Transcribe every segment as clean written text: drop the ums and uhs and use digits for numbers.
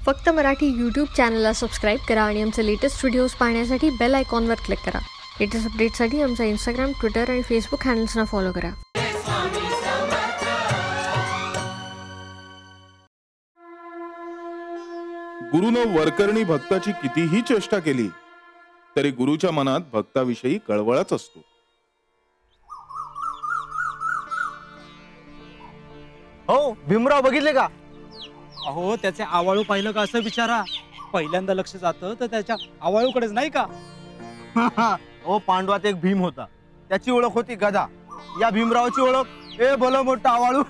फक्त मराठी यूट्यूब चॅनलला सबस्क्राईब करा आणि आमचे लेटेस्ट व्हिडिओज पाहण्यासाठी बेल आयकॉनवर क्लिक करा. लेटेस्ट अपडेट्ससाठी आमचा इंस्टाग्राम, ट्विटर आणि फेसबुक हँडल्सना फॉलो करा. गुरुनं वरकरणी भक्ताची कितीही चेष्टा केली तरी गुरुच्या मनात भक्ताविषयी कळवळच असतो. हो, भीमराव बघितले का? अहो, त्याचे आवाळू पाहिलं का असं विचारा. पहिल्यांदा लक्ष जातं तर त्याच्या आवाळूकडेच, नाही का? हो, पांडवात एक भीम होता, त्याची ओळख होती गदा. या भीमरावची ओळख ए भलं मोठा आवाळू.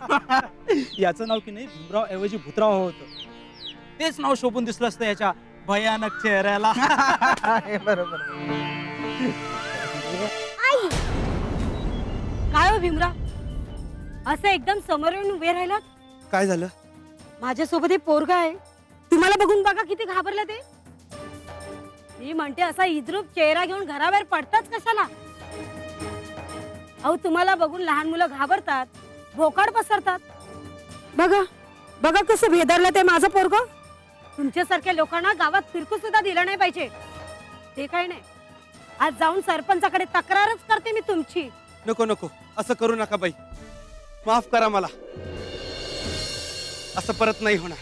याचं नाव की नाही भीमराव ऐवजी भूतराव होतं. तेच नाव शोभून दिसलं असतं याच्या भयानक चेहऱ्याला. बरोबर. काय हो भीमराव, असं एकदम समोर येऊन उभे राहिलात? काय झालं? माझ्यासोबत हे पोरगा आहे, तुम्हाला बघून बघा किती घाबरलं ते. मी म्हणते असा इद्रूप चेहरा घेऊन घराबाहेर पडताच कशाला? अहो, तुम्हाला बघून लहान मुलं घाबरतात, भोकाड पसरतात. बघा बघा कसं भेदरलं ते माझं पोरगं. तुमच्यासारख्या लोकांना गावात फिरकू सुद्धा दिलं नाही पाहिजे. ते काही नाही, आज जाऊन सरपंचाकडे तक्रारच करते मी तुमची. नको नको, असं करू नका बाई, माफ करा मला. असं परत नाही होणार.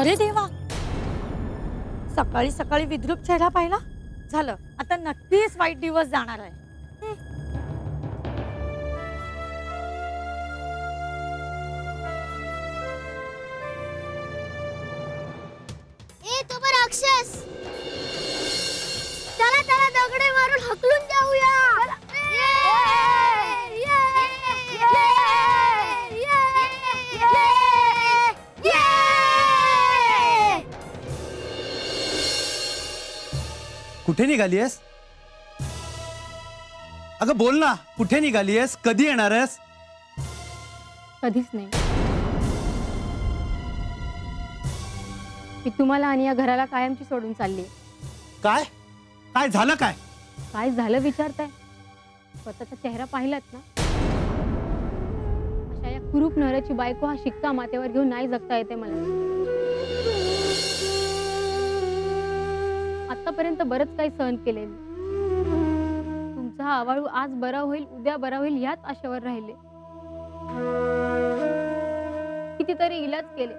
अरे देवा, सकाळी सकाळी विद्रूप चेहरा पाहिला. झालं, आता नक्कीच वाईट दिवस जाणार आहे. तो पण राक्षस. चला चला, दगडे मारून हकलून जाऊया. कुठे निघालीयस? अगं बोल ना, कुठे निघालीयस? कधी येणार आहेस? कधीच नाही. मी तुम्हाला आणि या घराला कायमची सोडून चालली. काय काय झालं? काय काय झालं विचारताय? स्वतःचा चेहरा पाहिलात ना? अशा या कुरूप नवऱ्याची बायको हा शिक्का मातेवर घेऊन नाही जगता येते मला. आतापर्यंत बरंच काही सहन केले. तुमचा हा आवाळू आज बरा होईल, उद्या बरा होईल याच आशेवर राहिले. कितीतरी इलाज केले,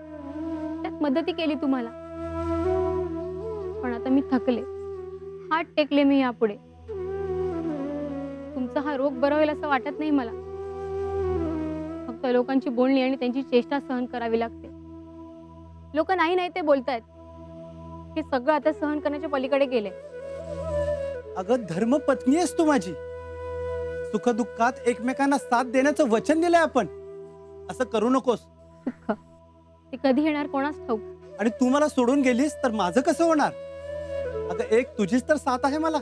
त्यात मदती केली तुम्हाला, पण आता मी थकले. हात टेकले मी यापुढे. तुमचा हा रोग बरा होईल असं वाटत नाही मला. फक्त लोकांची बोलणी आणि त्यांची चेष्टा सहन करावी लागते. लोक नाही नाही ते बोलतायत. हे सगळं आता सहन करण्याच्या पलीकडे गेले. अगं, धर्मपत्नी आहेस तू माझी. सुखदुःखात एकमेकांना साथ देण्याचं वचन दिलंय आपण. असं करू नकोस. सुख ते कधी येणार कोणास ठाऊक. आणि तू मला सोडून गेलीस तर माझं कसं होणार? अगं, एक तुझीच तर साथ आहे मला.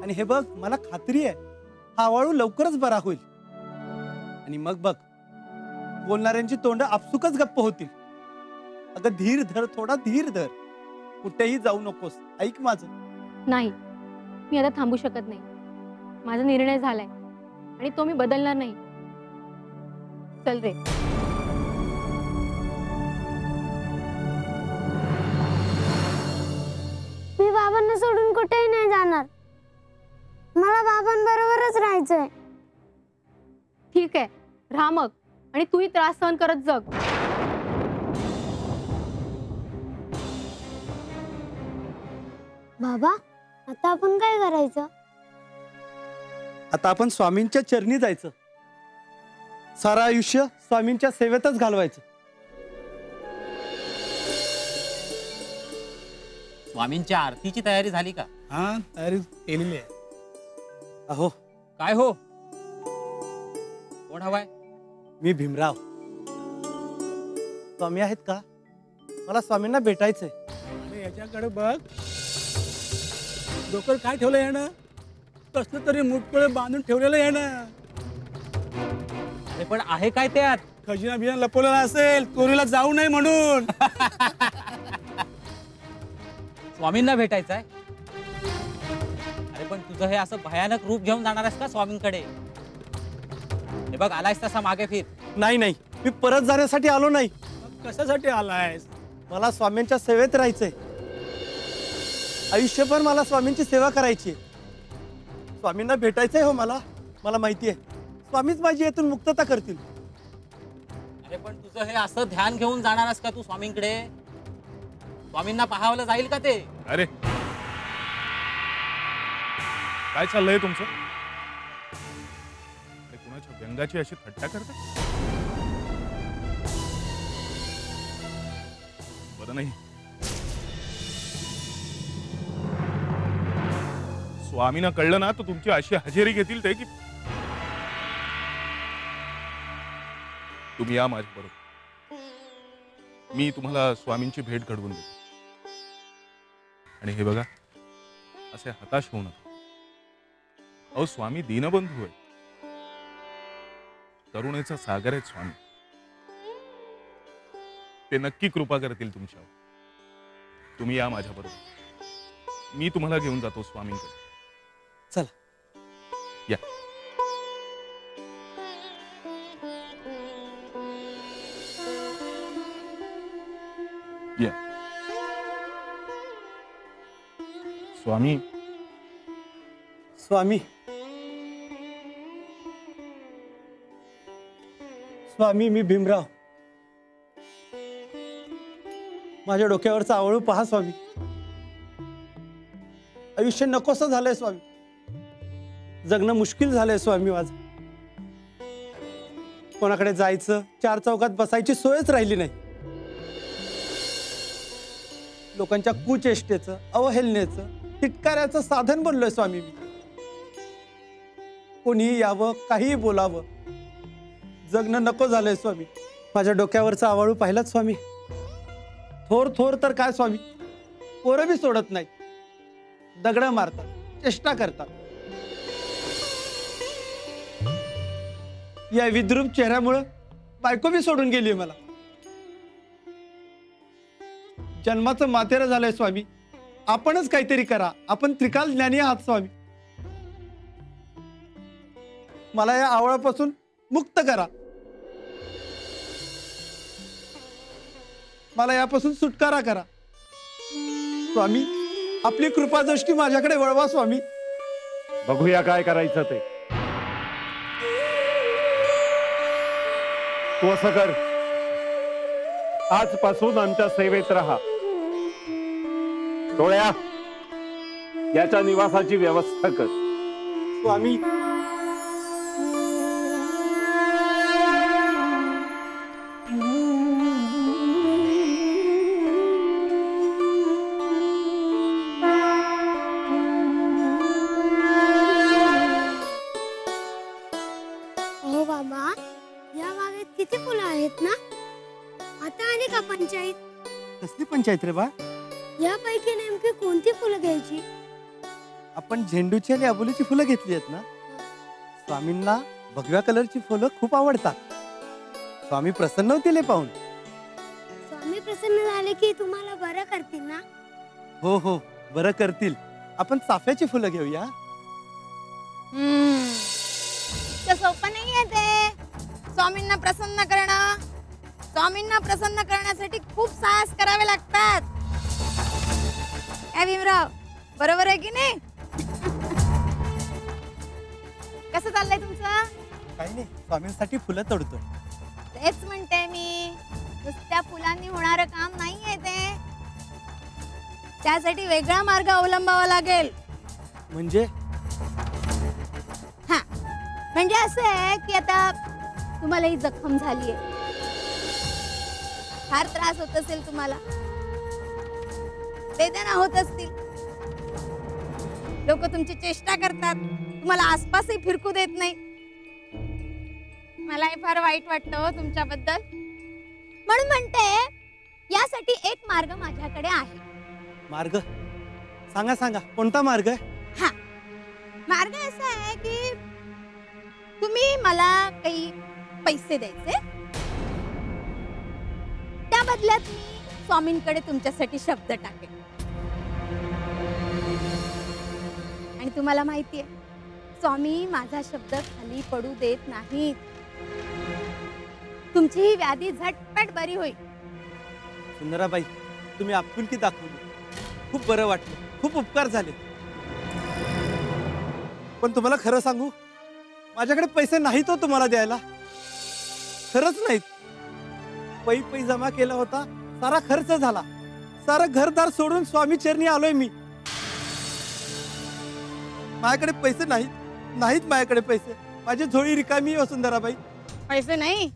आणि हे बघ, मला खात्री आहे हा आवाळू लवकरच बरा होईल. आणि मग बघ, बोलणाऱ्यांची तोंड आपसुकच गप्प होतील. अगं, धीर धर, थोडा धीर धर. कुठेही जाऊ नकोस, ऐक माझं. नाही, मी आता थांबू शकत नाही. माझा निर्णय झालाय आणि तो मी बदलणार नाही. चल रे. मी बाबांना सोडून कुठेही नाही जाणार. मला बाबांबरोबरच राहायचंय. ठीक आहे, राहा मग. आणि तूही त्रास सहन करत जग. बाबा, आता आपण काय करायचं? आता आपण स्वामींच्या चरणी जायचं. सारं आयुष्य स्वामींच्या सेवेतच घालवायचं. स्वामींच्या आरतीची तयारी झाली का? हा, तयारी केलेली आहे. अहो, काय हो, कोण हवाय? मी भीमराव. स्वामी आहेत का? मला स्वामींना भेटायचंय. अरे, याच्याकडे बघ. डोकर काय ठेवलं यानं? कसलं तरी मुठपुळे बांधून ठेवलेलं यानं. अरे पण आहे काय त्यात? खजिना बिना लपवलेला असेल, चोरीला जाऊ नये म्हणून. स्वामींना भेटायचंय? अरे पण तुझं हे असं भयानक रूप घेऊन जाणार आहेस का स्वामींकडे? हे बघ, आलायस तसा मागे फिर. नाही नाही, मी परत जाण्यासाठी आलो नाही. कशासाठी आलायस? मला स्वामींच्या सेवेत राहायचंय. आयुष्यभर मला स्वामींची सेवा करायची आहे. स्वामींना भेटायचंय हो मला. मला माहिती आहे स्वामीच माझी यातून मुक्तता करतील. अरे पण तुझं हे असं ध्यान घेऊन जाणार आहेस का तू स्वामींकडे? स्वामींना पाहावलं जाईल का ते? अरे काय चाललंय तुमचं? अरे कुणाच्या व्यंगाची अशी थट्टा करता? बरं नाही. स्वामींना कळलं ना तर तुमची अशी हजेरी घेतील ते की तुम्ही या माझ्या बरोबर. मी तुम्हाला स्वामींची भेट घडवून देतो. आणि हे बघा, असे हताश होऊ नका. अहो, स्वामी दीनबंधू आहे. करुणेचा सागर आहेत स्वामी. ते नक्की कृपा करतील तुमच्यावर. तुम्ही या माझ्या बरोबर. मी तुम्हाला घेऊन जातो स्वामींकडे. चला या. या. स्वामी. स्वामी स्वामी, मी भीमराव. माझ्या डोक्यावरचा आवळू पहा स्वामी. आयुष्य नकोसं झालंय स्वामी. जगणं मुश्किल झालंय स्वामी माझं. कोणाकडे जायचं, चार चौकात बसायची सोयच राहिली नाही. लोकांच्या कुचेष्टेचं, अवहेलनेचं, तिटकाऱ्याचं साधन बनलोय स्वामी मी. कोणीही यावं, काहीही बोलावं. जगणं नको झालंय स्वामी. माझ्या डोक्यावरचा आवाळू पाहिलाच स्वामी. थोर थोर तर काय स्वामी, पोरं बी सोडत नाही. दगड मारतात, चेष्टा करतात. या विद्रूप चेहऱ्यामुळं बायको बी सोडून गेली मला. जन्माचं मातेरं झालंय स्वामी. आपणच काहीतरी करा. आपण त्रिकाल ज्ञानी आहात स्वामी. मला या आवळापासून मुक्त करा. मला यापासून सुटकारा करा स्वामी. आपली कृपादृष्टी माझ्याकडे वळवा स्वामी. बघूया काय करायचं ते. तू असं कर, आजपासून आमच्या सेवेत राहा. डोळ्या, याच्या निवासाची व्यवस्था कर. स्वामी. हो बाबा, या बागेत किती फुलं आहेत ना? आता आणि का पंचायत? कसली पंचायत रे बा? यापैकी नेमकी कोणती फुलं घ्यायची? आपण झेंडूची आणि अबोलीची फुलं घेतली आहेत ना? स्वामींना भगव्या कलरची फुलं खूप आवडतात. स्वामी प्रसन्न होतील हे पाहून. स्वामी प्रसन्न झाले की तुम्हाला बरं करतील ना? हो हो, बरं करतील. आपण चाफ्याची फुलं घेऊया. ते सोपं नाहीये ते. स्वामींना प्रसन्न करणं. स्वामींना प्रसन्न करण्यासाठी खूप साहस करावे लागतात. काय भीमराव, बरोबर आहे की नाही? कसं चाललंय तुमचं? काही नाही, स्वामींसाठी फुलं तोडतोय. तेच म्हणते मी, नुसत्या फुलांनी होणारं काम नाहीये ते. त्यासाठी वेगळा मार्ग अवलंबावा लागेल. म्हणजे? हा, म्हणजे असं आहे की आता तुम्हाला ही जखम झालीये. फार त्रास होत असेल तुम्हाला, वेदना होत असतील. लोक तुमची चेष्टा करतात, तुम्हाला आसपासही फिरकू देत नाही. मलाही फार वाईट वाटतं हो तुमच्याबद्दल. म्हणून म्हणते, यासाठी एक मार्ग माझ्याकडे आहे. मार्ग? सांगा सांगा, कोणता मार्ग आहे? हा, मार्ग असा आहे की तुम्ही मला काही पैसे द्यायचे. त्या बदल्यात मी स्वामींकडे तुमच्यासाठी शब्द टाकेन. आणि तुम्हाला माहितीये स्वामी माझा शब्द खाली पडू देत नाहीत. तुमची ही व्याधी झटपट बरी होईल. सुंदराबाई, तुम्ही आपुलकी दाखवली, खूप बरं वाटलं, खूप उपकार झाले. पण तुम्हाला खरं सांगू, माझ्याकडे पैसे नाहीत हो तुम्हाला द्यायला, खरंच नाहीत. पै जमा केला होता, सारा खर्च झाला, सारा घरदार सोडून स्वामी चरणी आलोय मी. माझ्याकडे पैसे नाहीत माझ्याकडे पैसे. माझी झोळी रिकामी आहे सुंदराबाई. पैसे नाही,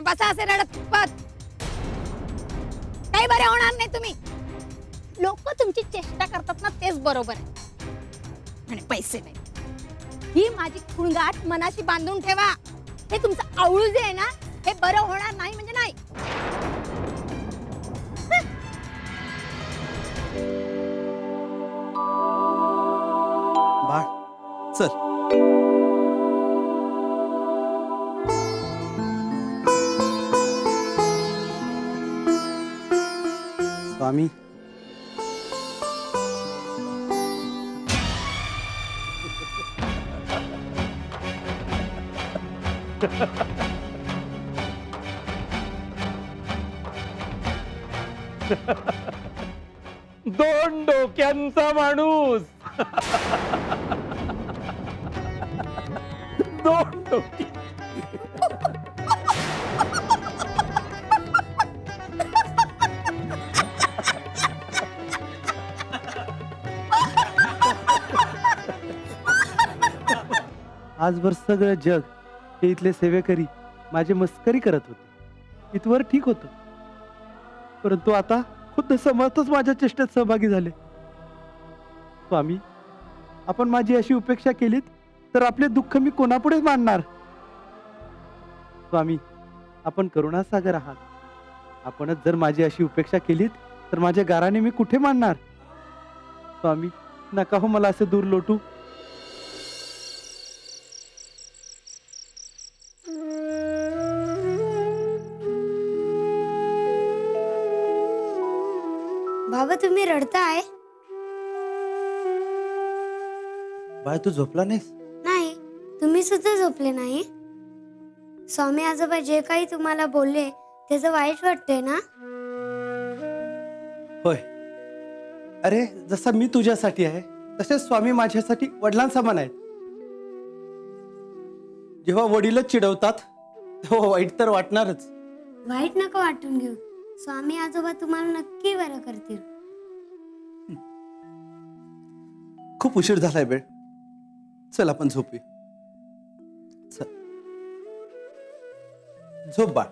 बसा असे रडत पत. काही बरे होणार नाही तुम्ही. लोक तुमची चेष्टा करतात ना, तेच बरोबर आहे. आणि पैसे नाही, ही माझी खुणगाठ मनाशी बांधून ठेवा. हे तुमचं आवळू जे आहे ना, हे बरं होणार नाही म्हणजे नाही. बाळ चल. स्वामी, दोन डोक्यांचा माणूस. दोन डोकी. आजभर सगळं जग हे इथले सेवेकरी माझी मस्करी करत होते. इथवर ठीक होतं, परंतु आता खुद्द समर्थच माझ्या चेष्टेत सहभागी झाले. स्वामी, आपण माझी अशी उपेक्षा केलीत तर आपले दुःख मी कोणापुढे मांडणार. स्वामी, आपण करुणासागर आहात. आपणच जर माझी अशी उपेक्षा केलीत तर माझ्या गाराने मी कुठे मांडणार. स्वामी, नका हो मला असे दूर लोटू. बाबा, तुम्ही रडताय? बाळ, तू झोपला नाहीस? नाही, तुम्ही सुद्धा झोपले नाही. स्वामी आजोबा जे काही तुम्हाला बोलले त्याचं वाईट वाटतंय ना? होय. अरे, जसा मी तुझ्यासाठी आहे तसेच स्वामी माझ्यासाठी वडिलांसमान आहेत. जेव्हा वडीलच चिडवतात तेव्हा वाईट तर वाटणारच. वाईट नका वाटून घेऊ. स्वामी आजोबा तुम्हाला नक्की बरं करतील. खूप उशीर झालाय बेळ, चल आपण झोपू. चल झोप बाळ.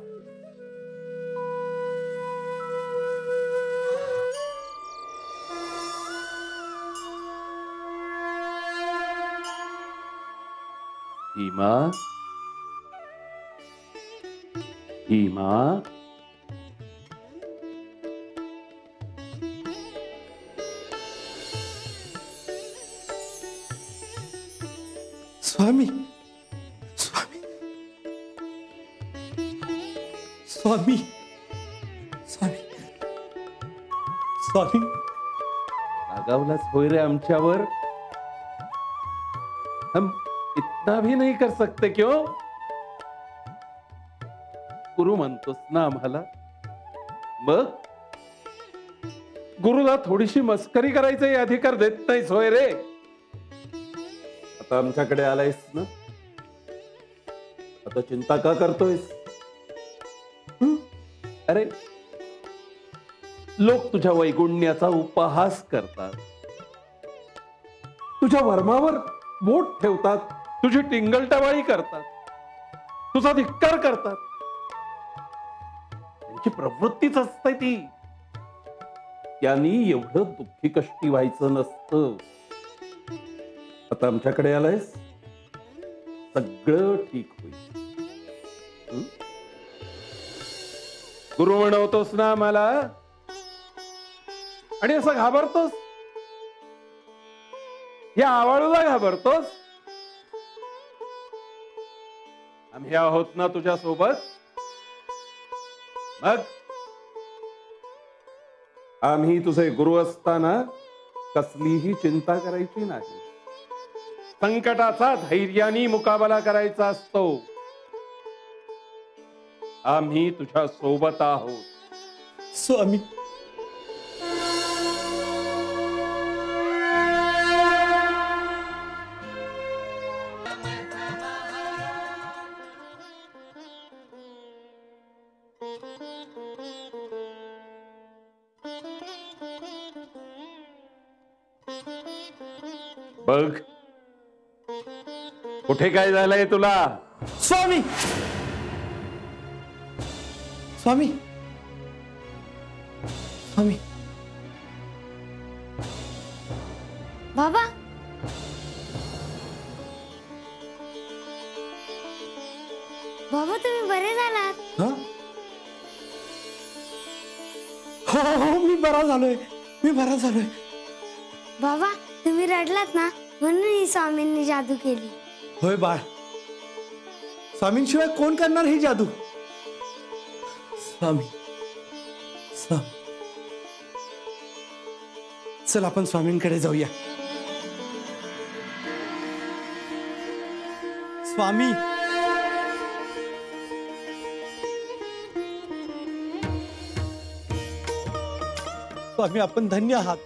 हिमा, हिमा, स्वामी, स्वामी, स्वामी, स्वामी, स्वामी. रागावलाच होय रे आमच्यावर? हम इतना भी नहीं कर सकते क्यों? गुरु म्हणतोस ना आम्हाला, मग गुरुला थोडीशी मस्करी करायचा अधिकार देत नाहीस होय रे? आता आमच्याकडे आलायस ना, आता चिंता का करतोयस? अरे, लोक तुझ्या वैगुण्याचा उपहास करतात, तुझ्या वर्मावर बोट ठेवतात, तुझी टिंगलटवाळी करतात, तुझा धिक्कार करतात. त्यांची प्रवृत्तीच असते ती. त्यांनी एवढं दुःखी कष्टी व्हायचं नसतं. आता आमच्याकडे आलायस, सगळं ठीक होईल. गुरु म्हणवतोस ना आम्हाला, आणि असं घाबरतोस, या आवाळूला घाबरतोस. आम्ही आहोत ना तुझ्या सोबत. मग आम्ही तुझे गुरु असताना कसलीही चिंता करायची नाही. संकटाचा धैर्याने मुकाबला करायचा असतो. आम्ही तुझ्या सोबत आहोत. स्वामी बघ कुठे काय झालंय तुला. स्वामी स्वामी स्वामी बाबा बाबा तुम्ही बरे झालात. हं? हो मी बरा झालोय. बाबा तुम्ही रडलात ना म्हणून ही स्वामींनी जादू केली. होय बाळ. स्वामींशिवाय कोण करणार ही जादू. स्वामी चल आपण स्वामींकडे जाऊया. स्वामी स्वामी आपण धन्य आहात.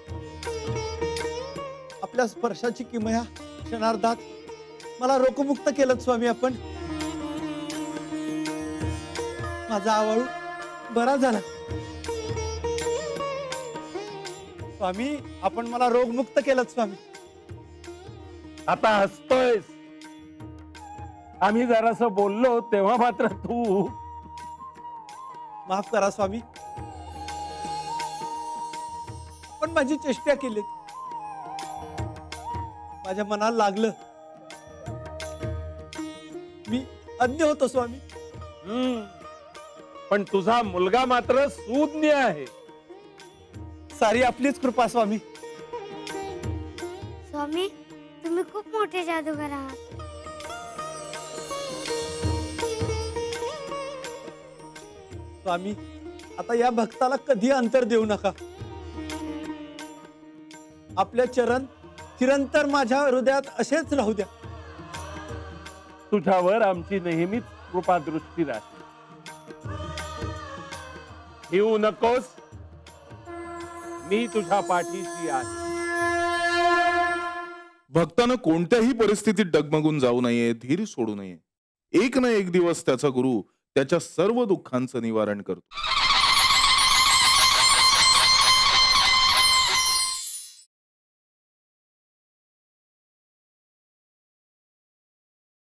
आपल्या स्पर्शाची किमया क्षणार्धात मला रोगमुक्त केलं स्वामी. आपण माझा आवाळू बरा झाला. स्वामी आपण मला रोगमुक्त केलं स्वामी. आता हसतोयस. आम्ही जरासं बोललो तेव्हा मात्र तू. माफ करा स्वामी. पण माझी चेष्टा केली. माझ्या मनाला लागलं. मी अज्ञ होतो स्वामी. पण तुझा मुलगा मात्र सुज्ञ आहे. सारी आपलीच कृपा स्वामी. स्वामी तुम्ही खूप मोठे जादूगार आहात. स्वामी आता या भक्ताला कधी अंतर देऊ नका. आपले चरण चिरंतर माझ्या हृदयात असेच राहू द्या. तुझ्यावर आमची नेहमीच कृपा दृष्टी राहते. येऊ नकोस. मी तुझ्या पाठीशी आहे. भक्तानं कोणत्याही परिस्थितीत डगमगून जाऊ नये, धीर सोडू नये. एक ना एक दिवस त्याचा गुरु त्याच्या सर्व दुःखांचं निवारण करतो.